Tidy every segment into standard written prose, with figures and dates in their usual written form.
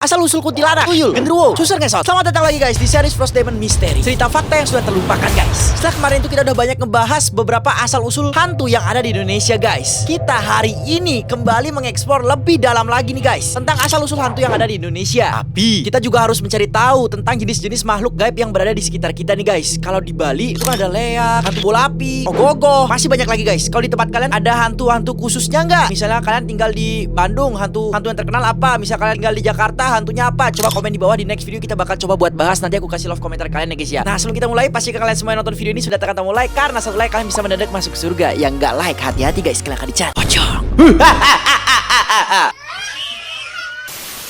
Asal-usul kuntilanak, tuyul, genderuwo, susur ngesot. Selamat datang lagi guys di series Frost Demon Mystery. Cerita fakta yang sudah terlupakan guys. Setelah kemarin itu kita udah banyak ngebahas beberapa asal-usul hantu yang ada di Indonesia guys. Kita hari ini kembali mengeksplor lebih dalam lagi nih guys tentang asal-usul hantu yang ada di Indonesia. Tapi kita juga harus mencari tahu tentang jenis-jenis makhluk gaib yang berada di sekitar kita nih guys. Kalau di Bali itu kan ada leak, hantu bola api, ogoh-ogoh, masih banyak lagi guys. Kalau di tempat kalian ada hantu-hantu khususnya nggak? Misalnya kalian tinggal di Bandung, hantu yang terkenal apa? Misalnya kalian tinggal di Jakarta, hantunya apa? Coba komen di bawah, di next video kita bakal coba buat bahas. Nanti aku kasih love komentar kalian ya guys ya. Nah sebelum kita mulai, pastikan kalian semua yang nonton video ini sudah tekan tombol like, karena satu like kalian bisa mendadak masuk surga. Yang nggak like, hati-hati guys, kalian akan dicat pocong.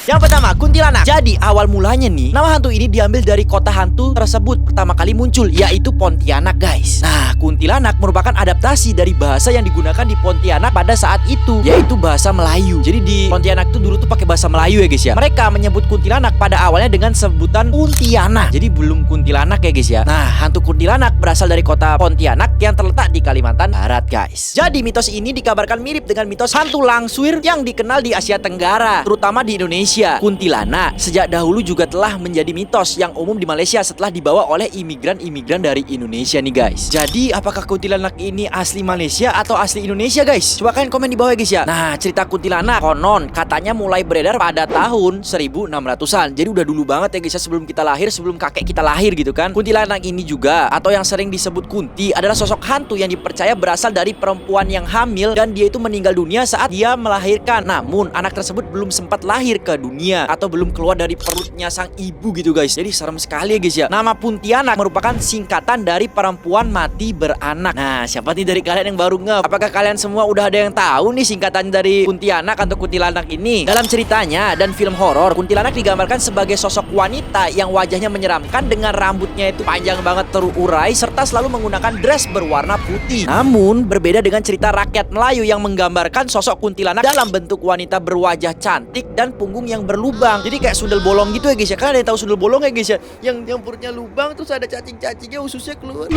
Yang pertama, kuntilanak. Jadi awal mulanya nih, nama hantu ini diambil dari kota hantu tersebut pertama kali muncul, yaitu Pontianak guys. Nah, kuntilanak merupakan adaptasi dari bahasa yang digunakan di Pontianak pada saat itu, yaitu bahasa Melayu. Jadi di Pontianak itu dulu tuh pakai bahasa Melayu ya guys ya. Mereka menyebut kuntilanak pada awalnya dengan sebutan Kuntianak. Jadi belum kuntilanak ya guys ya. Nah, hantu kuntilanak berasal dari kota Pontianak yang terletak di Kalimantan Barat guys. Jadi mitos ini dikabarkan mirip dengan mitos hantu langsuir yang dikenal di Asia Tenggara, terutama di Indonesia. Kuntilanak sejak dahulu juga telah menjadi mitos yang umum di Malaysia setelah dibawa oleh imigran-imigran dari Indonesia nih guys. Jadi apakah kuntilanak ini asli Malaysia atau asli Indonesia guys? Coba kalian komen di bawah ya guys ya. Nah, cerita kuntilanak konon katanya mulai beredar pada tahun 1600-an. Jadi udah dulu banget ya guys ya, sebelum kita lahir, sebelum kakek kita lahir gitu kan. Kuntilanak ini juga atau yang sering disebut kunti adalah sosok hantu yang dipercaya berasal dari perempuan yang hamil dan dia itu meninggal dunia saat dia melahirkan. Namun anak tersebut belum sempat lahir ke dunia atau belum keluar dari perutnya sang ibu gitu guys. Jadi serem sekali ya guys ya. Nama Pontianak merupakan singkatan dari perempuan mati beranak. Nah, siapa nih dari kalian yang baru nge? Apakah kalian semua udah ada yang tahu nih singkatan dari Pontianak atau kuntilanak ini? Dalam ceritanya dan film horor, kuntilanak digambarkan sebagai sosok wanita yang wajahnya menyeramkan dengan rambutnya itu panjang banget terurai serta selalu menggunakan dress berwarna putih. Namun berbeda dengan cerita rakyat Melayu yang menggambarkan sosok kuntilanak dalam bentuk wanita berwajah cantik dan punggung yang berlubang. Jadi kayak sundel bolong gitu ya guys ya. Kalian ada yang tahu sundel bolong ya guys ya? Yang perutnya lubang terus ada cacing-cacingnya, ususnya keluar.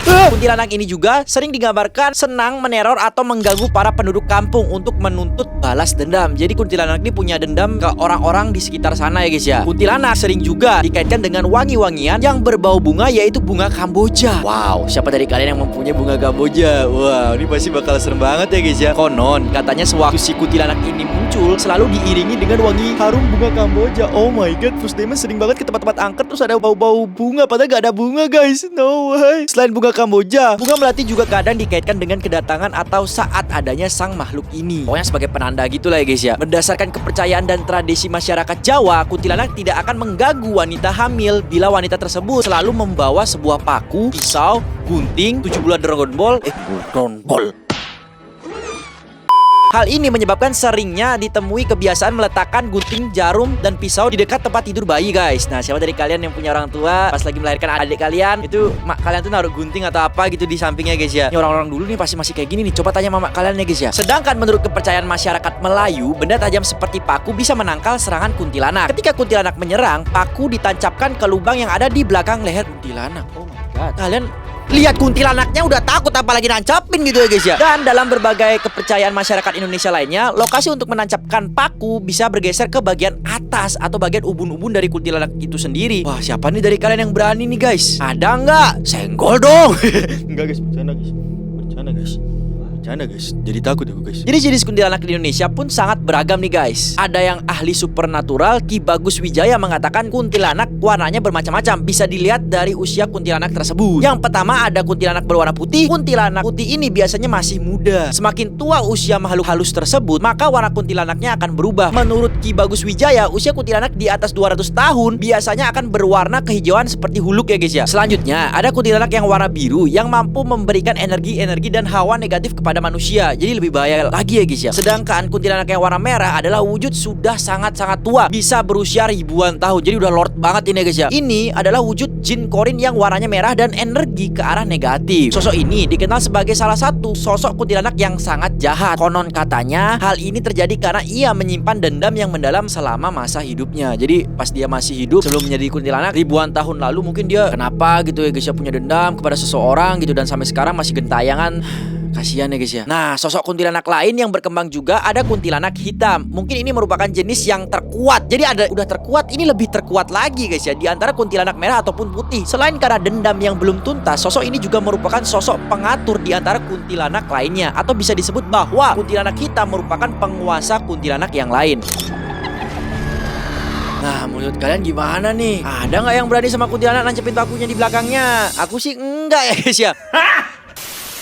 Kuntilanak ini juga sering digambarkan senang meneror atau mengganggu para penduduk kampung untuk menuntut balas dendam. Jadi kuntilanak ini punya dendam ke orang-orang di sekitar sana ya guys ya. Kuntilanak sering juga dikaitkan dengan wangi-wangian yang berbau bunga, yaitu bunga Kamboja. Wow, siapa dari kalian yang mempunyai bunga Kamboja? Wow, ini pasti bakal serem banget ya guys ya. Konon katanya sewaktu si kuntilanak ini muncul selalu diiringi dengan wangi harum bunga Kamboja. Oh my god, Frost Demon sering banget ke tempat-tempat angker terus ada bau-bau bunga, padahal gak ada bunga guys. No way. Selain bunga Kamboja, bunga melati juga kadang dikaitkan dengan kedatangan atau saat adanya sang makhluk ini. Pokoknya sebagai penanda gitulah ya guys ya. Berdasarkan kepercayaan dan tradisi masyarakat Jawa, kuntilanak tidak akan mengganggu wanita hamil bila wanita tersebut selalu membawa sebuah paku, pisau, gunting, 7 bulan Dragon Ball. Dragon Ball. Hal ini menyebabkan seringnya ditemui kebiasaan meletakkan gunting, jarum, dan pisau di dekat tempat tidur bayi guys. Nah, siapa dari kalian yang punya orang tua pas lagi melahirkan adik kalian, itu kalian tuh naruh gunting atau apa gitu di sampingnya guys ya. Ini orang-orang dulu nih pasti masih kayak gini nih. Coba tanya mama kalian ya guys ya. Sedangkan menurut kepercayaan masyarakat Melayu, benda tajam seperti paku bisa menangkal serangan kuntilanak. Ketika kuntilanak menyerang, paku ditancapkan ke lubang yang ada di belakang leher kuntilanak. Oh my god. Kalian lihat kuntilanaknya udah takut apalagi nancapin gitu ya guys ya. Dan dalam berbagai kepercayaan masyarakat Indonesia lainnya, lokasi untuk menancapkan paku bisa bergeser ke bagian atas atau bagian ubun-ubun dari kuntilanak itu sendiri. Wah, siapa nih dari kalian yang berani nih guys? Ada nggak? Senggol dong. Enggak guys, bercanda guys. Bercanda guys. Jadi takut aku guys. Jadi jenis kuntilanak di Indonesia pun sangat beragam nih guys. Ada yang ahli supernatural, Ki Bagus Wijaya mengatakan kuntilanak warnanya bermacam-macam, bisa dilihat dari usia kuntilanak tersebut. Yang pertama ada kuntilanak berwarna putih. Kuntilanak putih ini biasanya masih muda. Semakin tua usia makhluk halus tersebut, maka warna kuntilanaknya akan berubah. Menurut Ki Bagus Wijaya, usia kuntilanak di atas 200 tahun biasanya akan berwarna kehijauan seperti huluk ya guys ya. Selanjutnya ada kuntilanak yang warna biru yang mampu memberikan energi dan hawa negatif kepada manusia, jadi lebih bahaya lagi ya guys ya. Sedangkan kuntilanak yang warna merah adalah wujud sudah sangat-sangat tua, bisa berusia ribuan tahun, jadi udah lord banget ini ya guys ya. Ini adalah wujud jin korin yang warnanya merah dan energi ke arah negatif. Sosok ini dikenal sebagai salah satu sosok kuntilanak yang sangat jahat. Konon katanya hal ini terjadi karena ia menyimpan dendam yang mendalam selama masa hidupnya. Jadi pas dia masih hidup sebelum menjadi kuntilanak ribuan tahun lalu, mungkin dia kenapa gitu ya guys ya, punya dendam kepada seseorang gitu, dan sampai sekarang masih gentayangan Kasihan ya guys ya. Nah, sosok kuntilanak lain yang berkembang juga ada kuntilanak hitam. Mungkin ini merupakan jenis yang terkuat. Jadi udah terkuat, ini lebih terkuat lagi guys ya, di antara kuntilanak merah ataupun putih. Selain karena dendam yang belum tuntas, sosok ini juga merupakan sosok pengatur di antara kuntilanak lainnya, atau bisa disebut bahwa kuntilanak hitam merupakan penguasa kuntilanak yang lain. Nah, menurut kalian gimana nih? Ada nggak yang berani sama kuntilanak nancepin pakunya di belakangnya? Aku sih enggak ya guys ya.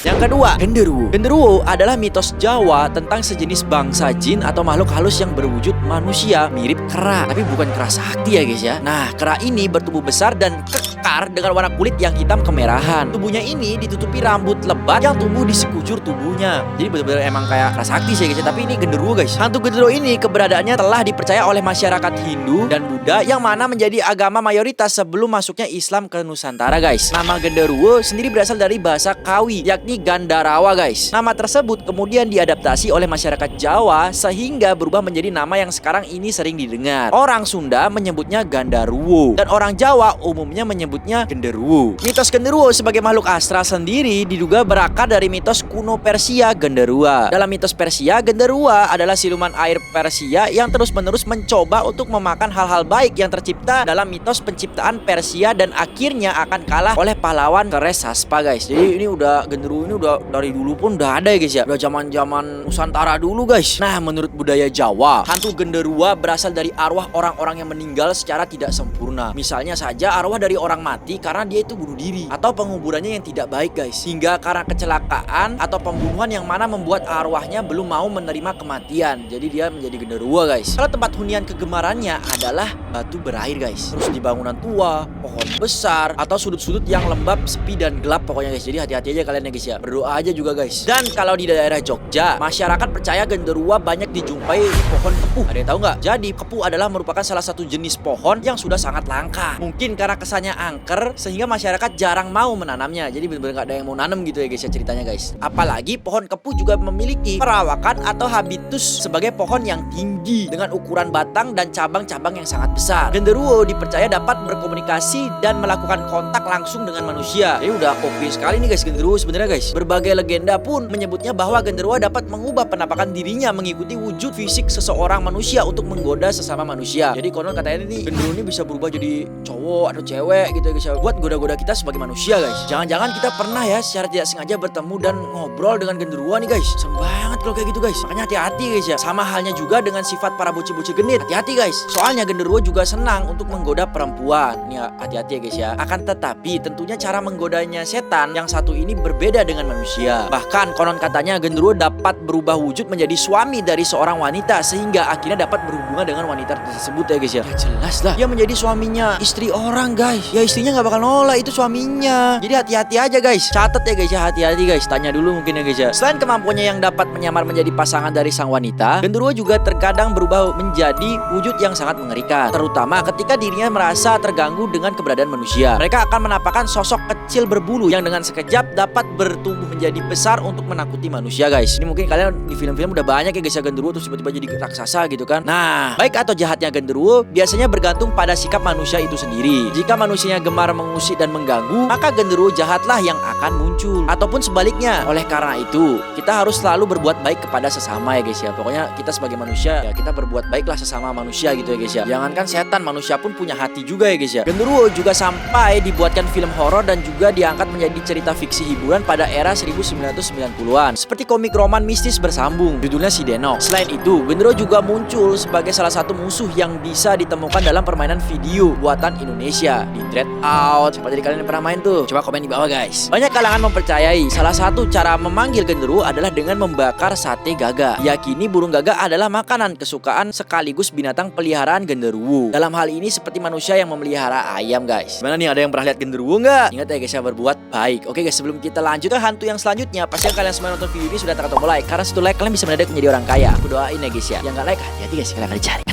Yang kedua, genderuwo. Genderuwo adalah mitos Jawa tentang sejenis bangsa jin atau makhluk halus yang berwujud manusia mirip kera, tapi bukan kera sakti ya guys ya. Nah, kera ini bertubuh besar dan kekar dengan warna kulit yang hitam kemerahan. Tubuhnya ini ditutupi rambut lebat yang tumbuh di sekujur tubuhnya. Jadi benar-benar emang kayak kera sakti sih guys ya, tapi ini genderuwo guys. Hantu genderuwo ini keberadaannya telah dipercaya oleh masyarakat Hindu dan Buddha yang mana menjadi agama mayoritas sebelum masuknya Islam ke Nusantara guys. Nama genderuwo sendiri berasal dari bahasa Kawi, yakni Gandarawa guys. Nama tersebut kemudian diadaptasi oleh masyarakat Jawa sehingga berubah menjadi nama yang sekarang ini sering didengar. Orang Sunda menyebutnya Gandaruwo dan orang Jawa umumnya menyebutnya genderuwo. Mitos genderuwo sebagai makhluk astral sendiri diduga berakar dari mitos kuno Persia Genderua. Dalam mitos Persia, Genderua adalah siluman air Persia yang terus-menerus mencoba untuk memakan hal-hal baik yang tercipta dalam mitos penciptaan Persia dan akhirnya akan kalah oleh pahlawan Keres Saspa guys. Jadi ini udah genderuwo ini udah dari dulu pun udah ada ya guys ya. Udah zaman-zaman Nusantara dulu guys. Nah, menurut budaya Jawa, hantu genderuwo berasal dari arwah orang-orang yang meninggal secara tidak sempurna. Misalnya saja arwah dari orang mati karena dia itu bunuh diri, atau penguburannya yang tidak baik guys, hingga karena kecelakaan atau pembunuhan yang mana membuat arwahnya belum mau menerima kematian. Jadi dia menjadi genderuwo guys. Kalau tempat hunian kegemarannya adalah batu berair guys. Terus di bangunan tua, pohon besar, atau sudut-sudut yang lembab, sepi dan gelap pokoknya guys. Jadi hati-hati aja kalian ya guys ya. Berdoa aja juga guys. Dan kalau di daerah Jogja, masyarakat percaya genderuwo banyak dijumpai di pohon kepuh. Ada yang tahu nggak? Jadi kepuh adalah merupakan salah satu jenis pohon yang sudah sangat langka. Mungkin karena kesannya angker sehingga masyarakat jarang mau menanamnya. Jadi benar-benar nggak ada yang mau nanam gitu ya guys ya ceritanya guys. Apalagi pohon kepuh juga memiliki perawakan atau habitus sebagai pohon yang tinggi dengan ukuran batang dan cabang-cabang yang sangat besar. Genderuwo dipercaya dapat berkomunikasi dan melakukan kontak langsung dengan manusia. Jadi udah oke sekali nih guys genderuwo sebenarnya guys. Berbagai legenda pun menyebutnya bahwa genderuwo dapat mengubah penampakan dirinya mengikuti wujud fisik seseorang manusia untuk menggoda sesama manusia. Jadi konon katanya nih genderuwo ini bisa berubah jadi cowok atau cewek gitu ya guys, buat goda-goda kita sebagai manusia guys. Jangan-jangan kita pernah ya secara tidak sengaja bertemu dan ngobrol dengan genderuwo nih guys. Serem banget kalau kayak gitu guys. Makanya hati-hati guys ya. Sama halnya juga dengan sifat para bocil-bocil genit. Hati-hati guys. Soalnya genderuwo juga senang untuk menggoda perempuan. Nih hati-hati ya guys ya. Akan tetapi tentunya cara menggodanya setan yang satu ini berbeda dengan manusia. Bahkan konon katanya genderuwo dapat berubah wujud menjadi suami dari seorang wanita sehingga akhirnya dapat berhubungan dengan wanita tersebut ya guys ya. Ya jelas lah. Dia menjadi suaminya istri orang guys. Ya istrinya nggak bakal nolak itu suaminya. Jadi hati-hati aja guys. Catat ya guys ya, hati-hati guys. Tanya dulu mungkin ya guys ya. Selain kemampuannya yang dapat menyamar menjadi pasangan dari sang wanita, genderuwo juga terkadang berubah menjadi wujud yang sangat mengerikan. Terutama ketika dirinya merasa terganggu dengan keberadaan manusia. Mereka akan menampakkan sosok kecil berbulu yang dengan sekejap dapat bertumbuh menjadi besar untuk menakuti manusia guys. Ini mungkin kalian di film-film udah banyak ya guys ya genderuwo terus tiba-tiba jadi raksasa gitu kan. Nah, baik atau jahatnya genderuwo biasanya bergantung pada sikap manusia itu sendiri. Jika manusianya gemar mengusik dan mengganggu, maka genderuwo jahatlah yang akan muncul. Ataupun sebaliknya. Oleh karena itu, kita harus selalu berbuat baik kepada sesama ya guys ya. Pokoknya kita sebagai manusia ya kita berbuat baiklah sesama manusia gitu ya guys ya. Jangankan setan, manusia pun punya hati juga ya guys ya. Genderuwo juga sampai dibuatkan film horor dan juga diangkat menjadi cerita fiksi hiburan pada era 1990-an. Seperti komik roman mistis bersambung, judulnya Si Denok. Selain itu, genderuwo juga muncul sebagai salah satu musuh yang bisa ditemukan dalam permainan video buatan Indonesia di Dread Out. Siapa jadi kalian yang pernah main tuh? Coba komen di bawah guys. Banyak kalangan mempercayai salah satu cara memanggil genderuwo adalah dengan membakar sate gagak. Diyakini burung gagak adalah makanan kesukaan sekaligus binatang peliharaan genderuwo. Dalam hal ini seperti manusia yang memelihara ayam guys. Gimana nih, ada yang pernah lihat genderuwo nggak? Ingat ya guys ya, berbuat baik. Oke guys, sebelum kita lanjut ke hantu yang selanjutnya, pastikan kalian semua nonton video ini sudah tekan tombol like, karena satu like kalian bisa mendadak menjadi orang kaya. Aku doain ya guys ya. Yang nggak like hati-hati guys, kalian akan dicari.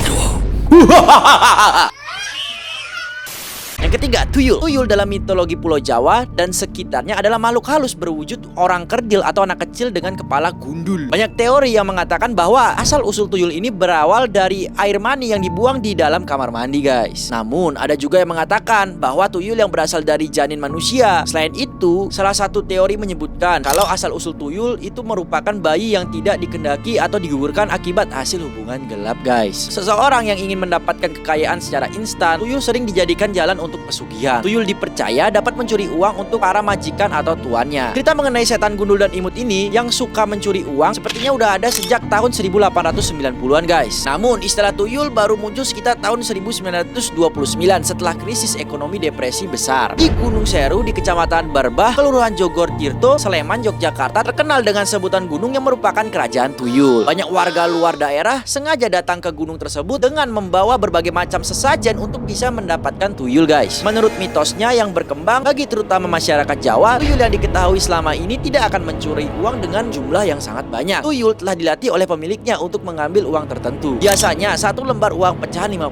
Yang Yang ketiga, tuyul. Tuyul dalam mitologi Pulau Jawa dan sekitarnya adalah makhluk halus berwujud orang kerdil atau anak kecil dengan kepala gundul. Banyak teori yang mengatakan bahwa asal-usul tuyul ini berawal dari air mani yang dibuang di dalam kamar mandi, guys. Namun, ada juga yang mengatakan bahwa tuyul yang berasal dari janin manusia. Selain itu, salah satu teori menyebutkan kalau asal-usul tuyul itu merupakan bayi yang tidak dikendaki atau digugurkan akibat hasil hubungan gelap, guys. Seseorang yang ingin mendapatkan kekayaan secara instan, tuyul sering dijadikan jalan untuk pesugihan. Tuyul dipercaya dapat mencuri uang untuk para majikan atau tuannya. Cerita mengenai setan gundul dan imut ini yang suka mencuri uang sepertinya udah ada sejak tahun 1890-an, guys. Namun, istilah tuyul baru muncul sekitar tahun 1929 setelah krisis ekonomi depresi besar. Di Gunung Seru di Kecamatan Barbah, Kelurahan Jogortirto, Sleman, Yogyakarta terkenal dengan sebutan gunung yang merupakan kerajaan tuyul. Banyak warga luar daerah sengaja datang ke gunung tersebut dengan membawa berbagai macam sesajen untuk bisa mendapatkan tuyul, guys. Menurut mitosnya yang berkembang bagi terutama masyarakat Jawa, tuyul yang diketahui selama ini tidak akan mencuri uang dengan jumlah yang sangat banyak. Tuyul telah dilatih oleh pemiliknya untuk mengambil uang tertentu. Biasanya satu lembar uang pecahan 50.000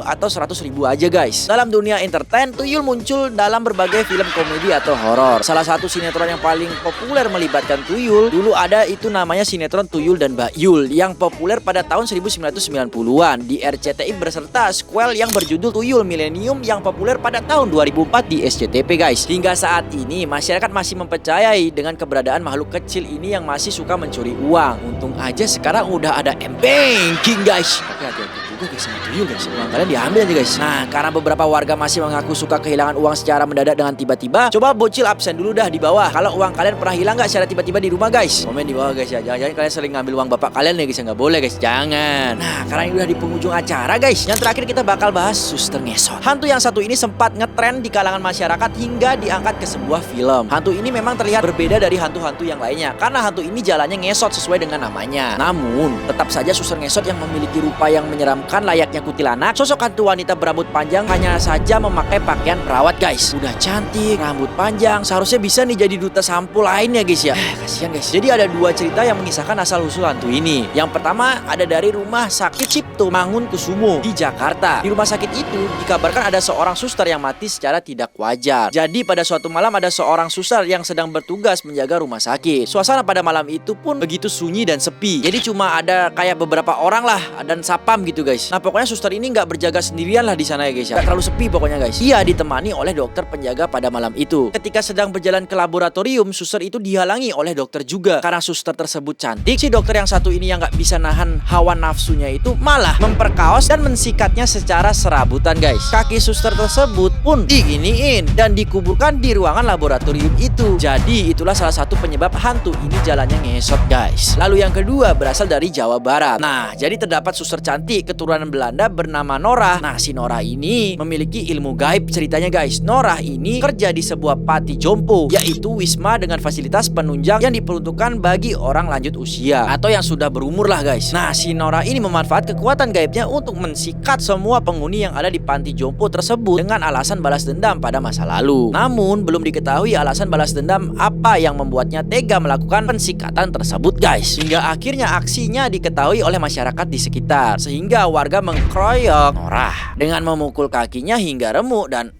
atau 100.000 aja, guys. Dalam dunia entertain, tuyul muncul dalam berbagai film komedi atau horor. Salah satu sinetron yang paling populer melibatkan tuyul dulu ada itu namanya sinetron Tuyul dan Mbak Yul yang populer pada tahun 1990-an di RCTI berserta sequel yang berjudul Tuyul Millennium yang populer pada tahun 2004 di SCTV, guys. Hingga saat ini masyarakat masih mempercayai dengan keberadaan makhluk kecil ini yang masih suka mencuri uang. Untung aja sekarang udah ada M-Banking, guys. Tapi hati-hati juga, guys, sama tuyul, guys. Uang kalian diambil aja, guys. Nah, karena beberapa warga masih mengaku suka kehilangan uang secara mendadak dengan tiba-tiba, coba bocil absen dulu dah di bawah. Kalau uang kalian pernah hilang nggak secara tiba-tiba di rumah, guys? Komen di bawah, guys ya. Jangan-jangan kalian sering ngambil uang bapak kalian ya, guys. Nggak boleh, guys. Jangan. Nah, karena ini udah di penghujung acara, guys. Yang terakhir kita bakal bahas suster ngesot. Hantu yang satu ini sempat ngetren di kalangan masyarakat hingga diangkat ke sebuah film. Hantu ini memang terlihat berbeda dari hantu-hantu yang lainnya karena hantu ini jalannya ngesot sesuai dengan namanya. Namun, tetap saja suster ngesot yang memiliki rupa yang menyeramkan layaknya kuntilanak. Sosok hantu wanita berambut panjang hanya saja memakai pakaian perawat, guys. Udah cantik, rambut panjang, seharusnya bisa nih jadi duta sampul lainnya, guys ya. Kasihan, guys. Jadi ada dua cerita yang mengisahkan asal-usul hantu ini. Yang pertama ada dari Rumah Sakit Cipto Mangunkusumo di Jakarta. Di rumah sakit itu dikabarkan ada seorang suster yang mati secara tidak wajar. Jadi pada suatu malam ada seorang suster yang sedang bertugas menjaga rumah sakit. Suasana pada malam itu pun begitu sunyi dan sepi. Jadi cuma ada kayak beberapa orang lah dan sapam gitu, guys. Nah, pokoknya suster ini nggak berjaga sendirian lah di sana ya, guys ya. Nggak terlalu sepi pokoknya, guys. Ia ditemani oleh dokter penjaga pada malam itu. Ketika sedang berjalan ke laboratorium, suster itu dihalangi oleh dokter juga. Karena suster tersebut cantik, si dokter yang satu ini yang nggak bisa nahan hawa nafsunya itu malah memperkaos dan mensikatnya secara serabutan, guys. Kaki suster tersebut pun diginiin dan dikuburkan di ruangan laboratorium itu. Jadi itulah salah satu penyebab hantu ini jalannya ngesot, guys. Lalu yang kedua berasal dari Jawa Barat. Nah, jadi terdapat suster cantik keturunan Belanda bernama Norah. Nah, si Norah ini memiliki ilmu gaib ceritanya, guys. Norah ini kerja di sebuah panti jompo, yaitu wisma dengan fasilitas penunjang yang diperuntukkan bagi orang lanjut usia atau yang sudah berumur lah, guys. Nah, si Norah ini memanfaatkan kekuatan gaibnya untuk mensikat semua penghuni yang ada di panti jompo tersebut dengan alasan balas dendam pada masa lalu. Namun, belum diketahui alasan balas dendam apa yang membuatnya tega melakukan pensikatan tersebut, guys. Hingga akhirnya aksinya diketahui oleh masyarakat di sekitar, sehingga warga mengkroyok Norah dengan memukul kakinya hingga remuk dan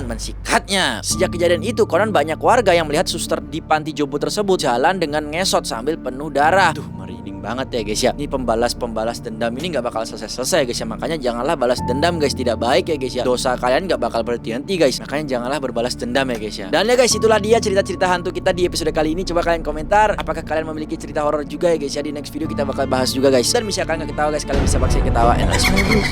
mensikatnya. Sejak kejadian itu, konon banyak warga yang melihat suster di panti jompo tersebut jalan dengan ngesot sambil penuh darah. Duh, merinding banget ya, guys ya. Ini pembalas dendam ini nggak bakal selesai, guys ya. Makanya janganlah balas dendam, guys. Tidak baik ya, guys ya. Dosa kalian nggak bakal berhenti, guys. Makanya janganlah berbalas dendam ya, guys ya. Dan ya, guys, itulah dia cerita-cerita hantu kita di episode kali ini. Coba kalian komentar apakah kalian memiliki cerita horor juga ya, guys ya. Di next video kita bakal bahas juga, guys. Dan misalkan nggak ketawa, guys, kalian bisa paksa ketawa. And let's move.